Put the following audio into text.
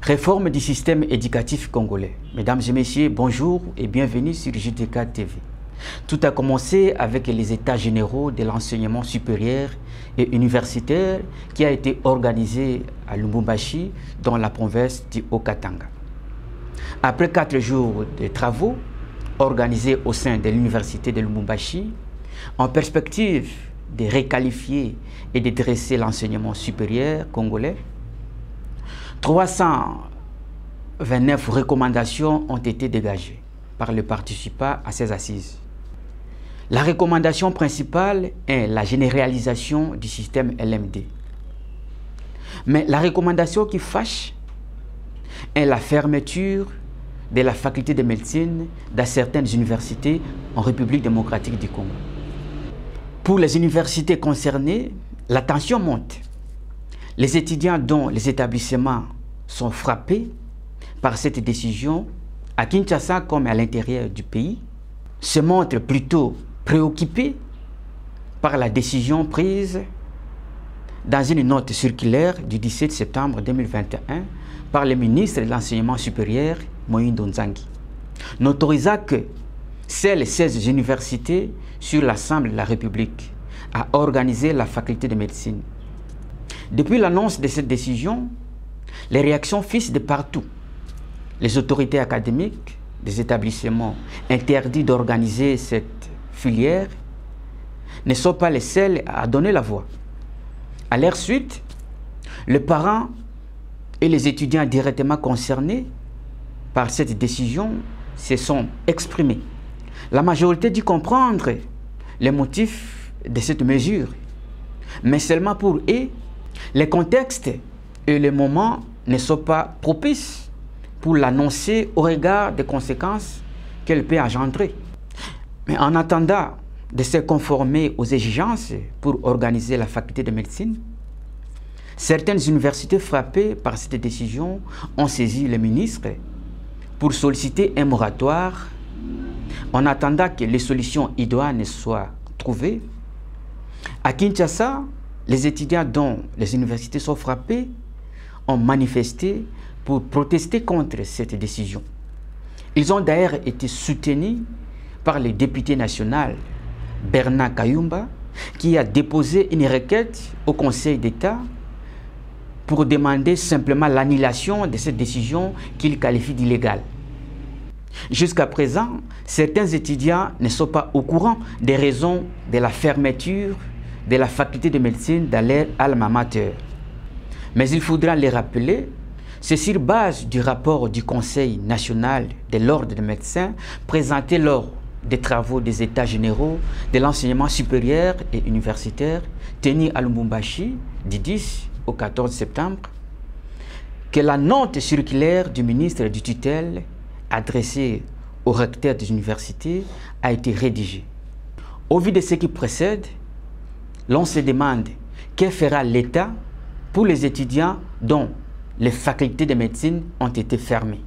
Réforme du système éducatif congolais. Mesdames et messieurs, bonjour et bienvenue sur JDK TV. Tout a commencé avec les états généraux de l'enseignement supérieur et universitaire qui a été organisé à Lubumbashi dans la province du Haut-Katanga. Après 4 jours de travaux organisés au sein de l'université de Lubumbashi, en perspective de requalifier et de dresser l'enseignement supérieur congolais, 329 recommandations ont été dégagées par les participants à ces assises. La recommandation principale est la généralisation du système LMD. Mais la recommandation qui fâche est la fermeture de la faculté de médecine dans certaines universités en République démocratique du Congo. Pour les universités concernées, la tension monte. Les étudiants dont les établissements sont frappés par cette décision, à Kinshasa comme à l'intérieur du pays, se montrent plutôt préoccupés par la décision prise dans une note circulaire du 17 septembre 2021 par le ministre de l'Enseignement supérieur, Moïndo Nzangi, n'autorisant que seules 16 universités sur l'ensemble de la République à organiser la faculté de médecine. Depuis l'annonce de cette décision, les réactions fusent de partout. Les autorités académiques des établissements interdits d'organiser cette filière ne sont pas les seuls à donner la voix. À leur suite, les parents et les étudiants directement concernés par cette décision se sont exprimés. La majorité dit comprendre les motifs de cette mesure, mais seulement pour eux, les contextes et les moments ne sont pas propices pour l'annoncer au regard des conséquences qu'elle peut engendrer. Mais en attendant de se conformer aux exigences pour organiser la faculté de médecine, certaines universités frappées par cette décision ont saisi le ministre pour solliciter un moratoire en attendant que les solutions idoines soient trouvées. À Kinshasa, les étudiants dont les universités sont frappées ont manifesté pour protester contre cette décision. Ils ont d'ailleurs été soutenus par le député national Bernard Kayumba, qui a déposé une requête au Conseil d'État pour demander simplement l'annulation de cette décision qu'il qualifie d'illégale. Jusqu'à présent, certains étudiants ne sont pas au courant des raisons de la fermeture de la faculté de médecine dans leur alma mater. Mais il faudra les rappeler, c'est sur base du rapport du Conseil national de l'ordre des médecins présenté lors des travaux des États généraux de l'enseignement supérieur et universitaire tenus à Lubumbashi du 10 au 14 septembre que la note circulaire du ministre du tutelle adressée au recteur des universités a été rédigée. Au vu de ce qui précède, l'on se demande que fera l'État pour les étudiants dont les facultés de médecine ont été fermées.